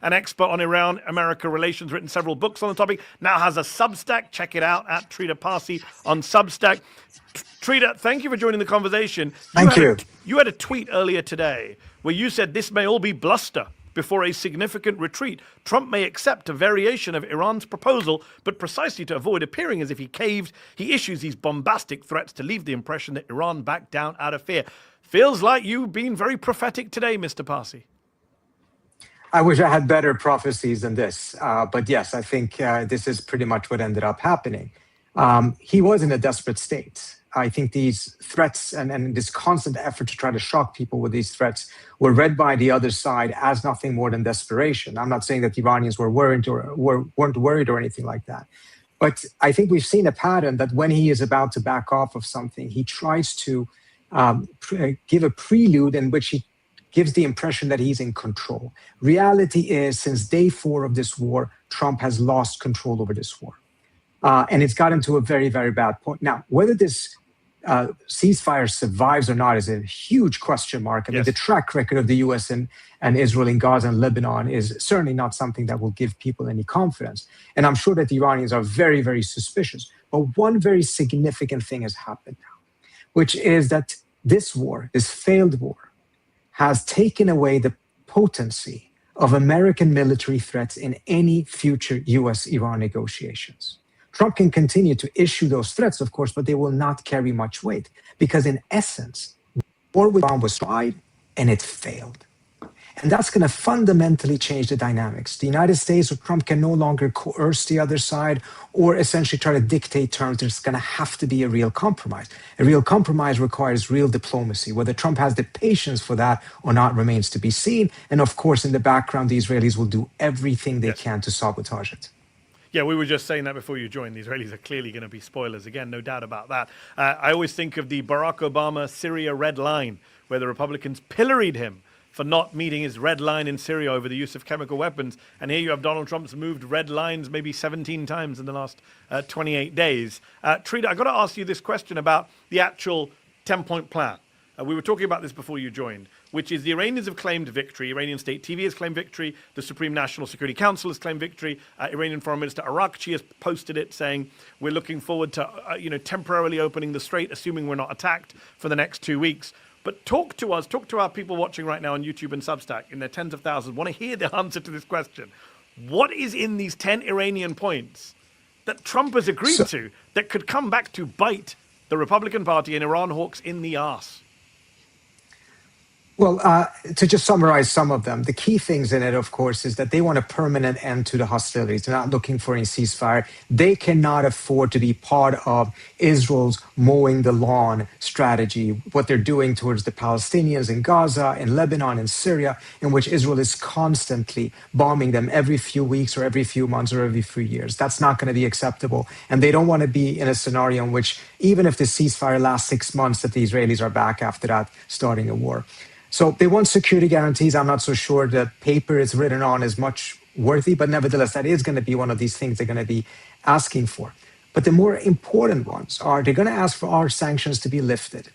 an expert on Iran-America relations, written several books on the topic, now has a Substack. Check it out at Trita Parsi on Substack. Trita, thank you for joining the conversation. Thank you. You had a tweet earlier today where you said this may all be bluster before a significant retreat. Trump may accept a variation of Iran's proposal, but precisely to avoid appearing as if he caved, he issues these bombastic threats to leave the impression that Iran backed down out of fear. Feels like you've been very prophetic today, Mr. Parsi. I wish I had better prophecies than this. But yes, I think this is pretty much what ended up happening. He was in a desperate state. I think these threats and this constant effort to try to shock people with these threats were read by the other side as nothing more than desperation. I'm not saying that the Iranians were worried or weren't worried or anything like that. But I think we've seen a pattern that when he is about to back off of something, he tries to give a prelude in which he gives the impression that he's in control. Reality is, since day 4 of this war, Trump has lost control over this war. And it's gotten to a very, very bad point. Now, whether this ceasefire survives or not is a huge question mark. I mean, the track record of the U.S. and Israel in Gaza and Lebanon is certainly not something that will give people any confidence. And I'm sure that the Iranians are very, very suspicious. But one very significant thing has happened now, which is that this war, this failed war, has taken away the potency of American military threats in any future U.S.-Iran negotiations. Trump can continue to issue those threats, of course, but they will not carry much weight because, in essence, war with Iran was tried and it failed. And that's going to fundamentally change the dynamics. The United States or Trump can no longer coerce the other side or essentially try to dictate terms. There's going to have to be a real compromise. A real compromise requires real diplomacy. Whether Trump has the patience for that or not remains to be seen. And of course, in the background, the Israelis will do everything they can to sabotage it. Yeah, we were just saying that before you joined. The Israelis are clearly going to be spoilers again, no doubt about that. I always think of the Barack Obama Syria red line, where the Republicans pilloried him for not meeting his red line in Syria over the use of chemical weapons. And here you have Donald Trump's moved red lines maybe 17 times in the last 28 days. Trita, I've got to ask you this question about the actual 10-point plan. We were talking about this before you joined, which is the Iranians have claimed victory. Iranian state TV has claimed victory. The Supreme National Security Council has claimed victory. Iranian Foreign Minister Arakchi has posted it saying, we're looking forward to temporarily opening the strait, assuming we're not attacked for the next 2 weeks. But talk to us, talk to our people watching right now on YouTube and Substack in their tens of thousands, want to hear the answer to this question. What is in these 10 Iranian points that Trump has agreed to that could come back to bite the Republican Party and Iran hawks in the arse? Well, to just summarize some of them, the key things in it, of course, is that they want a permanent end to the hostilities. They're not looking for any ceasefire. They cannot afford to be part of Israel's mowing the lawn strategy, what they're doing towards the Palestinians in Gaza, in Lebanon, in Syria, in which Israel is constantly bombing them every few weeks or every few months or every few years. That's not going to be acceptable. And they don't want to be in a scenario in which, even if the ceasefire lasts 6 months, that the Israelis are back after that, starting a war. So they want security guarantees. I'm not so sure the paper it's written on is much worthy, but nevertheless, that is going to be one of these things they're going to be asking for. But the more important ones are they're going to ask for our sanctions to be lifted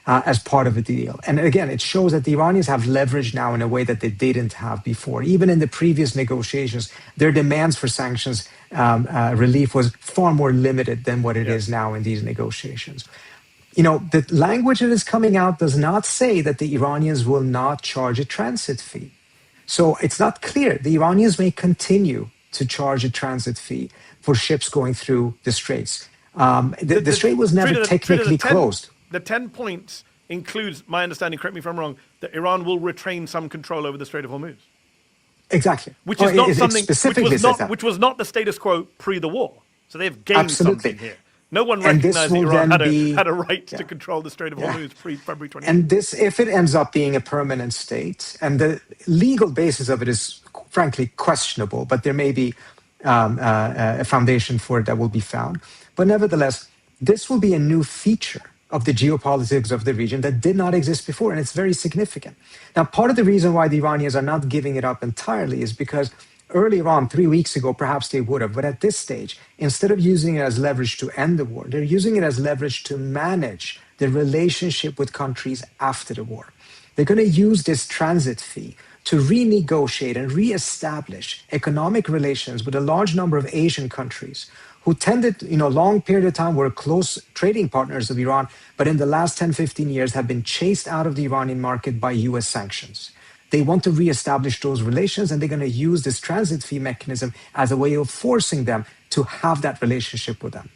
as part of the deal. And again, it shows that the Iranians have leverage now in a way that they didn't have before. Even in the previous negotiations, their demands for sanctions relief was far more limited than what it is now in these negotiations. You know, the language that is coming out does not say that the Iranians will not charge a transit fee. So it's not clear. The Iranians may continue to charge a transit fee for ships going through the straits. The strait was never technically closed. The 10 points includes, my understanding, correct me if I'm wrong, that Iran will retain some control over the Strait of Hormuz. Exactly. Which is not something, which was not the status quo pre the war. So they've gained something here. No one recognized that Iran had a right to control the Strait of Hormuz pre-February 20. And this, if it ends up being a permanent state, and the legal basis of it is frankly questionable, but there may be a foundation for it that will be found. But nevertheless, this will be a new feature of the geopolitics of the region that did not exist before, and it's very significant. Now, part of the reason why the Iranians are not giving it up entirely is because earlier on, 3 weeks ago, perhaps they would have. But at this stage, instead of using it as leverage to end the war, they're using it as leverage to manage the relationship with countries after the war. They're going to use this transit fee to renegotiate and reestablish economic relations with a large number of Asian countries who tended, long period of time were close trading partners of Iran, but in the last 10, 15 years have been chased out of the Iranian market by US sanctions. They want to reestablish those relations, and they're going to use this transit fee mechanism as a way of forcing them to have that relationship with them.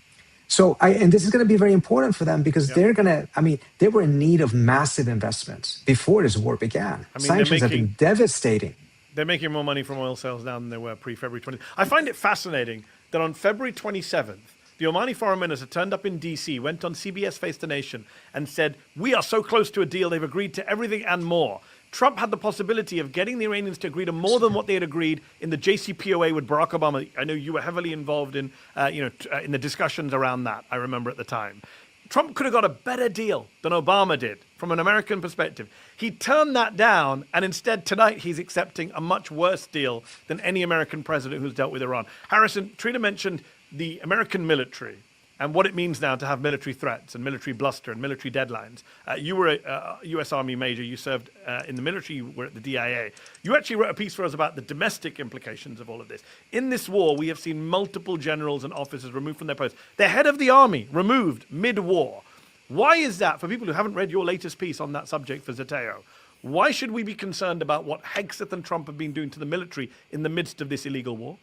So, and this is going to be very important for them because they were in need of massive investments before this war began. Sanctions have been devastating. They're making more money from oil sales now than they were pre-February 20th. I find it fascinating that on February 27th, the Omani foreign minister turned up in D.C., went on CBS Face the Nation and said, we are so close to a deal, they've agreed to everything and more. Trump had the possibility of getting the Iranians to agree to more than what they had agreed in the JCPOA with Barack Obama. I know you were heavily involved in, in the discussions around that, I remember at the time. Trump could have got a better deal than Obama did from an American perspective. He turned that down, and instead tonight he's accepting a much worse deal than any American president who's dealt with Iran. Harrison, Trita mentioned the American military and what it means now to have military threats and military bluster and military deadlines. You were a U.S. Army major. You served in the military. You were at the DIA. You actually wrote a piece for us about the domestic implications of all of this. In this war, we have seen multiple generals and officers removed from their posts. The head of the army removed mid-war. Why is that? For people who haven't read your latest piece on that subject for Zeteo, why should we be concerned about what Hegseth and Trump have been doing to the military in the midst of this illegal war?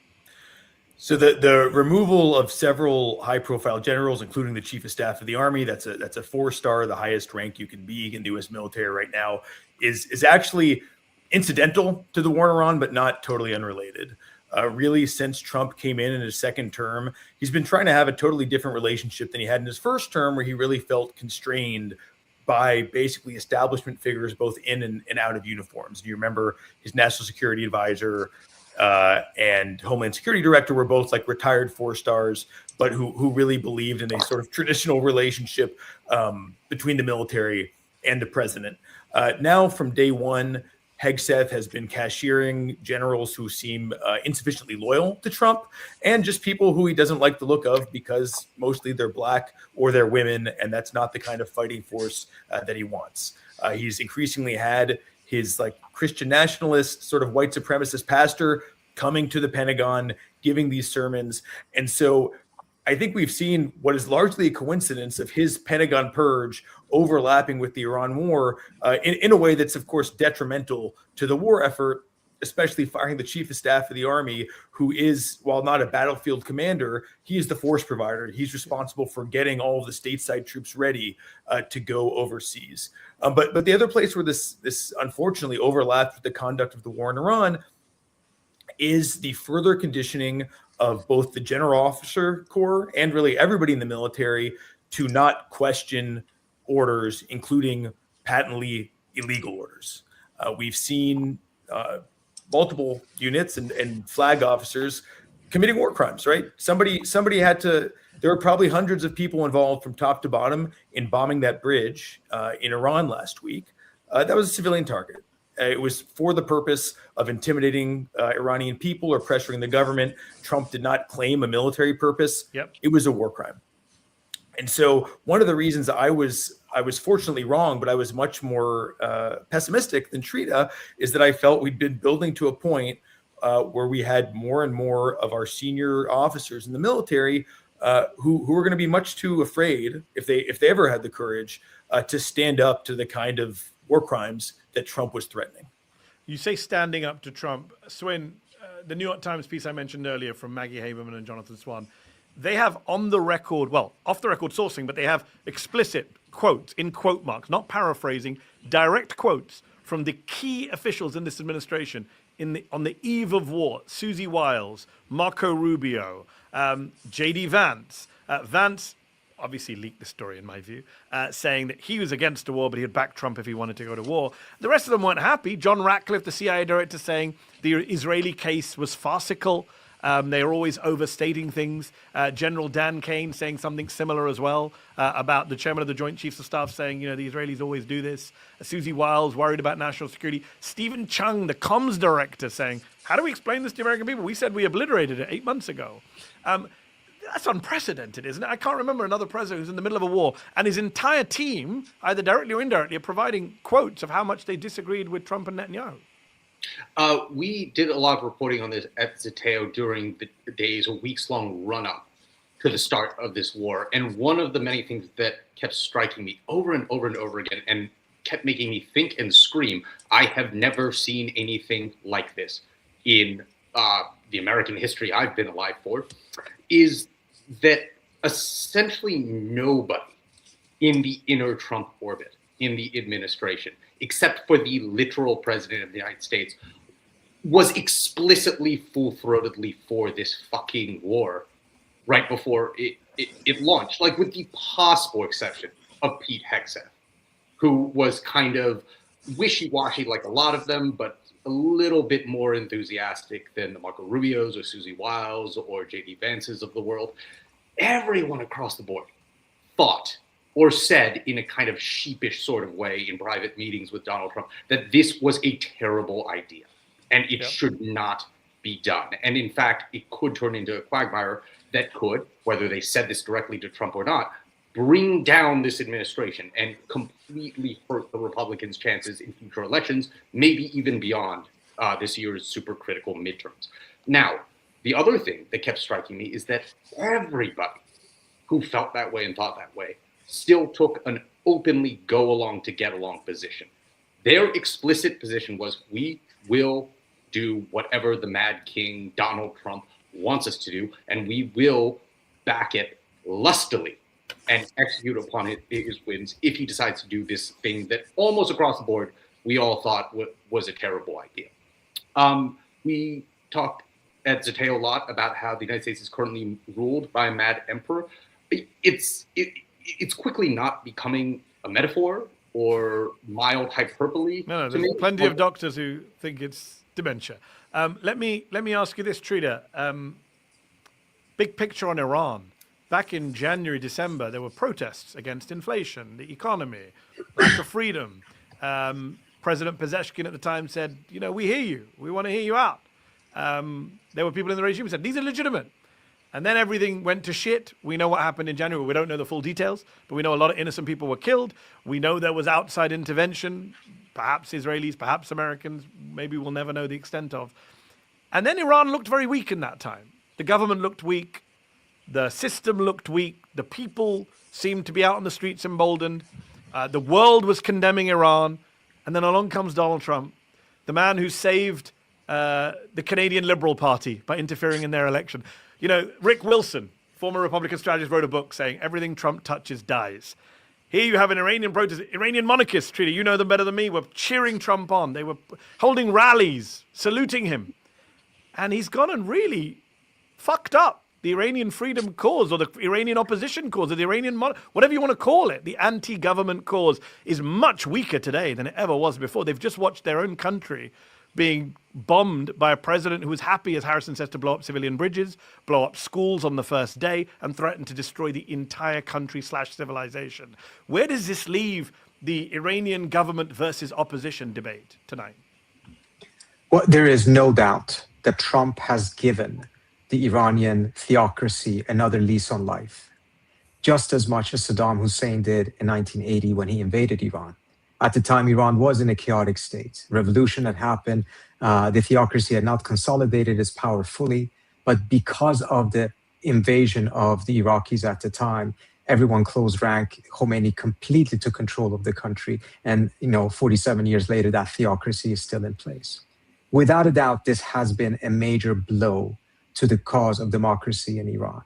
So the removal of several high-profile generals, including the chief of staff of the army, that's a 4-star, the highest rank you can be in the U.S. military right now, is actually incidental to the war in Iran, but not totally unrelated. Really, since Trump came in his second term, he's been trying to have a totally different relationship than he had in his first term, where he really felt constrained by basically establishment figures both in and out of uniforms. Do you remember his national security advisor and Homeland Security Director were both like retired 4-stars, but who really believed in a sort of traditional relationship between the military and the president. Now, from day one, Hegseth has been cashiering generals who seem insufficiently loyal to Trump and just people who he doesn't like the look of because mostly they're black or they're women, and that's not the kind of fighting force that he wants. He's increasingly had his like Christian nationalist, sort of white supremacist pastor coming to the Pentagon, giving these sermons. And so I think we've seen what is largely a coincidence of his Pentagon purge overlapping with the Iran war in a way that's, of course, detrimental to the war effort, especially firing the chief of staff of the army, who is, while not a battlefield commander, he is the force provider. He's responsible for getting all of the stateside troops ready to go overseas. But the other place where this unfortunately overlaps with the conduct of the war in Iran is the further conditioning of both the general officer corps and really everybody in the military to not question orders, including patently illegal orders. We've seen multiple units and flag officers committing war crimes, right? Somebody had to, there were probably hundreds of people involved from top to bottom in bombing that bridge in Iran last week. That was a civilian target. It was for the purpose of intimidating Iranian people or pressuring the government. Trump did not claim a military purpose. Yep. It was a war crime. And so one of the reasons I was fortunately wrong, but I was much more pessimistic than Trita, is that I felt we'd been building to a point where we had more and more of our senior officers in the military who were going to be much too afraid, if they ever had the courage, to stand up to the kind of war crimes that Trump was threatening. You say standing up to Trump. Swin, the New York Times piece I mentioned earlier from Maggie Haberman and Jonathan Swan, they have on the record, well, off the record sourcing, but they have explicit quotes, in quote marks, not paraphrasing, direct quotes from the key officials in this administration on the eve of war: Susie Wiles, Marco Rubio, J.D. Vance. Vance obviously leaked the story, in my view, saying that he was against the war, but he'd back Trump if he wanted to go to war. The rest of them weren't happy. John Ratcliffe, the CIA director, saying the Israeli case was farcical. They are always overstating things. General Dan Kane saying something similar as well about the chairman of the Joint Chiefs of Staff saying, the Israelis always do this. Susie Wiles worried about national security. Stephen Chung, the comms director, saying, how do we explain this to the American people? We said we obliterated it 8 months ago. That's unprecedented, isn't it? I can't remember another president who's in the middle of a war and his entire team, either directly or indirectly, are providing quotes of how much they disagreed with Trump and Netanyahu. We did a lot of reporting on this at Zeteo during the days or weeks-long run-up to the start of this war. And one of the many things that kept striking me over and over and over again and kept making me think and scream, I have never seen anything like this in the American history I've been alive for, is that essentially nobody in the inner Trump orbit, in the administration, except for the literal president of the United States, was explicitly full-throatedly for this fucking war right before it launched, like with the possible exception of Pete Hegseth, who was kind of wishy-washy like a lot of them, but a little bit more enthusiastic than the Marco Rubios or Susie Wiles or J.D. Vances of the world. Everyone across the board thought or said in a kind of sheepish sort of way in private meetings with Donald Trump that this was a terrible idea and it should not be done. And in fact, it could turn into a quagmire that could, whether they said this directly to Trump or not, bring down this administration and completely hurt the Republicans' chances in future elections, maybe even beyond this year's super critical midterms. Now, the other thing that kept striking me is that everybody who felt that way and thought that way still took an openly go along to get along position. Their explicit position was, we will do whatever the Mad King Donald Trump wants us to do, and we will back it lustily and execute upon his wins if he decides to do this thing that almost across the board we all thought was a terrible idea. We talked at Zeteo a lot about how the United States is currently ruled by a mad emperor. It's quickly not becoming a metaphor or mild hyperbole. No, there's plenty of doctors who think it's dementia. Let me ask you this, Trita. Big picture on Iran. Back in January, December, there were protests against inflation, the economy, lack of freedom. President Pezeshkian at the time said, we hear you. We want to hear you out. There were people in the regime who said, these are legitimate. And then everything went to shit. We know what happened in January. We don't know the full details, but we know a lot of innocent people were killed. We know there was outside intervention, perhaps Israelis, perhaps Americans. Maybe we'll never know the extent of. And then Iran looked very weak in that time. The government looked weak. The system looked weak. The people seemed to be out on the streets emboldened. The world was condemning Iran. And then along comes Donald Trump, the man who saved the Canadian Liberal Party by interfering in their election. Rick Wilson, former Republican strategist, wrote a book saying everything Trump touches dies. Here you have an Iranian protest. Iranian monarchists, Trita, you know them better than me, were cheering Trump on. They were holding rallies, saluting him. And he's gone and really fucked up the Iranian freedom cause or the Iranian opposition cause or the Iranian, whatever you want to call it. The anti-government cause is much weaker today than it ever was before. They've just watched their own country being bombed by a president who was happy, as Harrison says, to blow up civilian bridges, blow up schools on the first day, and threaten to destroy the entire country/civilization. Where does this leave the Iranian government versus opposition debate tonight? Well, there is no doubt that Trump has given the Iranian theocracy another lease on life, just as much as Saddam Hussein did in 1980 when he invaded Iran. At the time, Iran was in a chaotic state. Revolution had happened. The theocracy had not consolidated its power fully. But because of the invasion of the Iraqis at the time, everyone closed rank. Khomeini completely took control of the country. And 47 years later, that theocracy is still in place. Without a doubt, this has been a major blow to the cause of democracy in Iran.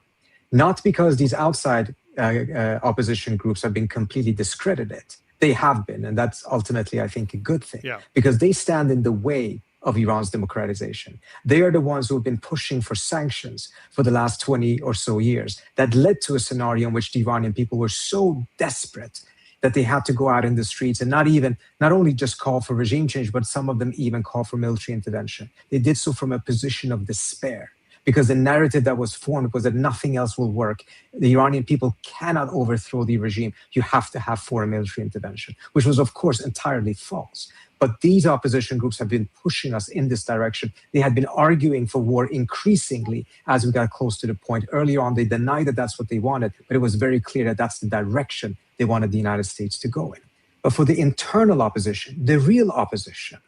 Not because these outside opposition groups have been completely discredited. They have been, and that's ultimately, I think, a good thing, because they stand in the way of Iran's democratization. They are the ones who have been pushing for sanctions for the last 20 or so years that led to a scenario in which the Iranian people were so desperate that they had to go out in the streets and not only just call for regime change, but some of them even call for military intervention. They did so from a position of despair, because the narrative that was formed was that nothing else will work. The Iranian people cannot overthrow the regime. You have to have foreign military intervention, which was, of course, entirely false. But these opposition groups have been pushing us in this direction. They had been arguing for war increasingly as we got close to the point. Earlier on, they denied that that's what they wanted, but it was very clear that that's the direction they wanted the United States to go in. But for the internal opposition, the real opposition,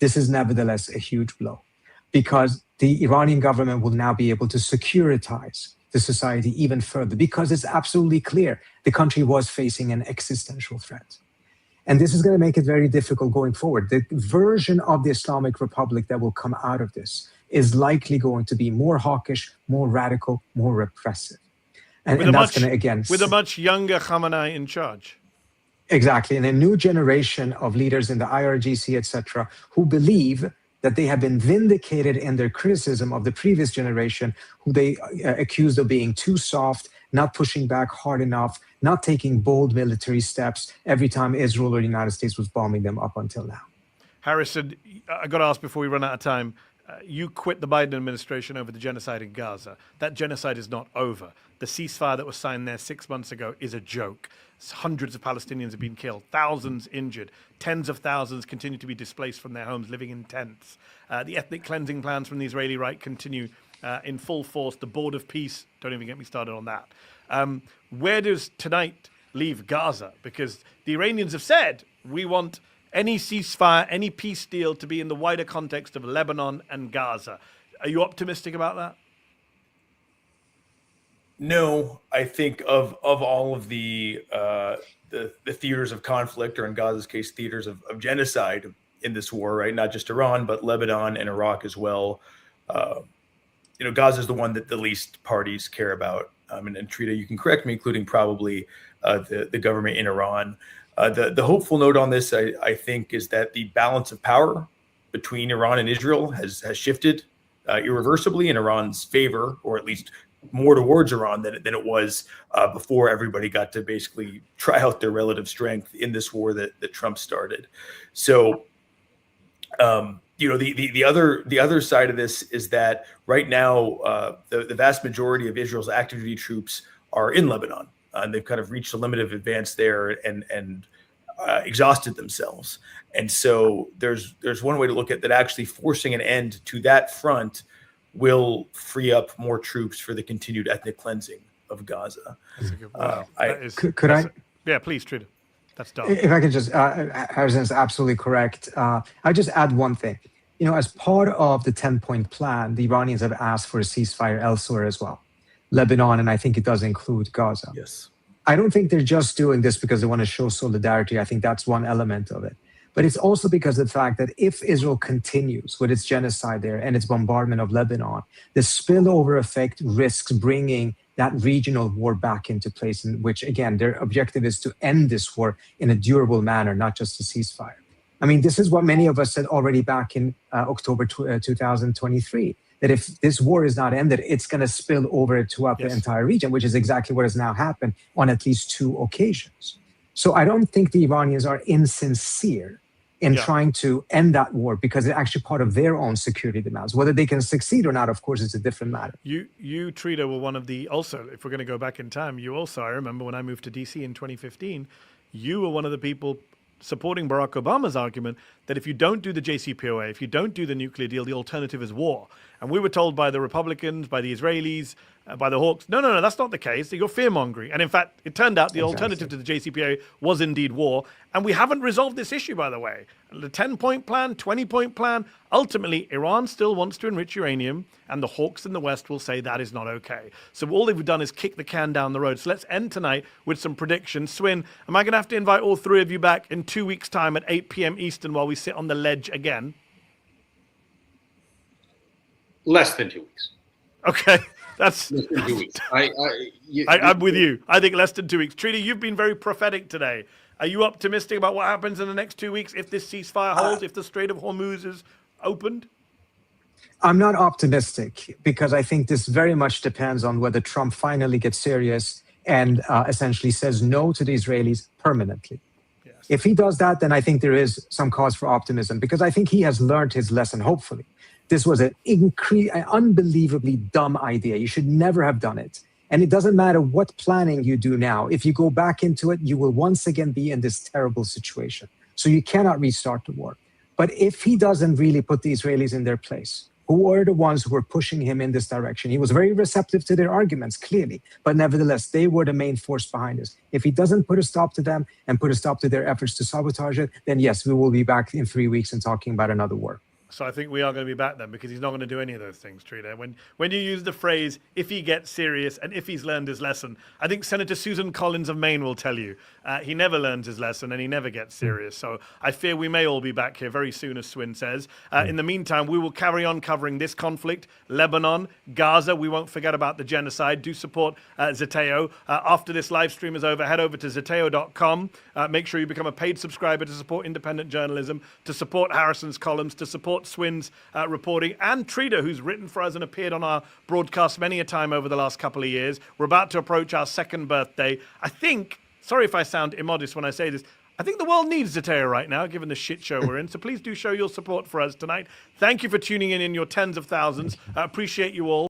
this is nevertheless a huge blow because the Iranian government will now be able to securitize the society even further because it's absolutely clear the country was facing an existential threat. And this is going to make it very difficult going forward. The version of the Islamic Republic that will come out of this is likely going to be more hawkish, more radical, more repressive. And that's going to, again... With a much younger Khamenei in charge. Exactly. And a new generation of leaders in the IRGC, etc., who believe that they have been vindicated in their criticism of the previous generation, who they accused of being too soft, not pushing back hard enough, not taking bold military steps every time Israel or the United States was bombing them up until now. Harrison, I got to ask before we run out of time, you quit the Biden administration over the genocide in Gaza. That genocide is not over. The ceasefire that was signed there 6 months ago is a joke. Hundreds of Palestinians have been killed, thousands injured, tens of thousands continue to be displaced from their homes, living in tents. The ethnic cleansing plans from the Israeli right continue in full force. The Board of Peace, don't even get me started on that. Where does tonight leave Gaza? Because the Iranians have said, we want any ceasefire, any peace deal to be in the wider context of Lebanon and Gaza. Are you optimistic about that? No, I think of all of the theaters of conflict, or in Gaza's case, theaters of genocide in this war, right? Not just Iran, but Lebanon and Iraq as well. Gaza is the one that the least parties care about. And Trita, you can correct me, including probably the government in Iran. The hopeful note on this, I think, is that the balance of power between Iran and Israel has shifted irreversibly in Iran's favor, or at least more towards Iran than it was before everybody got to basically try out their relative strength in this war that Trump started. So, the other side of this is that right now the vast majority of Israel's active duty troops are in Lebanon, and they've kind of reached a limit of advance there and exhausted themselves. And so there's one way to look at that. Actually, forcing an end to that front will free up more troops for the continued ethnic cleansing of Gaza. That's a good point. Could I? Yeah, please, Trita. That's done. If I could just, Harrison is absolutely correct. I'll just add one thing. As part of the 10-point plan, the Iranians have asked for a ceasefire elsewhere as well. Lebanon, and I think it does include Gaza. Yes. I don't think they're just doing this because they want to show solidarity. I think that's one element of it. But it's also because of the fact that if Israel continues with its genocide there and its bombardment of Lebanon, the spillover effect risks bringing that regional war back into place, in which, again, their objective is to end this war in a durable manner, not just a ceasefire. I mean, this is what many of us said already back in October 2023, that if this war is not ended, it's going to spill over throughout the entire region, which is exactly what has now happened on at least 2 occasions. So I don't think the Iranians are insincere in trying to end that war, because it's actually part of their own security demands. Whether they can succeed or not, of course, is a different matter. You Trita, were one of the, also, if we're going to go back in time, I remember when I moved to DC in 2015, you were one of the people supporting Barack Obama's argument that if you don't do the JCPOA, if you don't do the nuclear deal, the alternative is war. And we were told by the Republicans, by the Israelis, by the Hawks, no, that's not the case. You're fear-mongering. And in fact, it turned out the alternative to the JCPOA was indeed war. And we haven't resolved this issue, by the way. The 10-point plan, 20-point plan, ultimately, Iran still wants to enrich uranium, and the Hawks in the West will say that is not okay. So all they've done is kick the can down the road. So let's end tonight with some predictions. Swin, am I going to have to invite all 3 of you back in 2 weeks' time at 8 p.m. Eastern while we sit on the ledge again? Less than 2 weeks. Okay. That's less than 2 weeks. I'm with you. I think less than 2 weeks. Trita, you've been very prophetic today. Are you optimistic about what happens in the next 2 weeks if this ceasefire holds, if the Strait of Hormuz is opened? I'm not optimistic, because I think this very much depends on whether Trump finally gets serious and essentially says no to the Israelis permanently. Yes. If he does that, then I think there is some cause for optimism, because I think he has learned his lesson, hopefully. This was an unbelievably dumb idea. You should never have done it. And it doesn't matter what planning you do now. If you go back into it, you will once again be in this terrible situation. So you cannot restart the war. But if he doesn't really put the Israelis in their place, who are the ones who were pushing him in this direction. He was very receptive to their arguments, clearly, but nevertheless, they were the main force behind this. If he doesn't put a stop to them and put a stop to their efforts to sabotage it, then yes, we will be back in 3 weeks and talking about another war. So I think we are going to be back then, because he's not going to do any of those things, Trita. When you use the phrase, if he gets serious and if he's learned his lesson, I think Senator Susan Collins of Maine will tell you he never learns his lesson and he never gets serious. So I fear we may all be back here very soon, as Swin says. In the meantime, we will carry on covering this conflict, Lebanon, Gaza. We won't forget about the genocide. Do support Zeteo. After this live stream is over, head over to zeteo.com. Make sure you become a paid subscriber to support independent journalism, to support Harrison's columns, to support Swin's reporting, and Trita, who's written for us and appeared on our broadcast many a time over the last couple of years. We're about to approach our second birthday. I think, sorry if I sound immodest when I say this, I think the world needs Zeteo right now, given the shit show we're in. So please do show your support for us tonight. Thank you for tuning in your tens of thousands. I appreciate you all.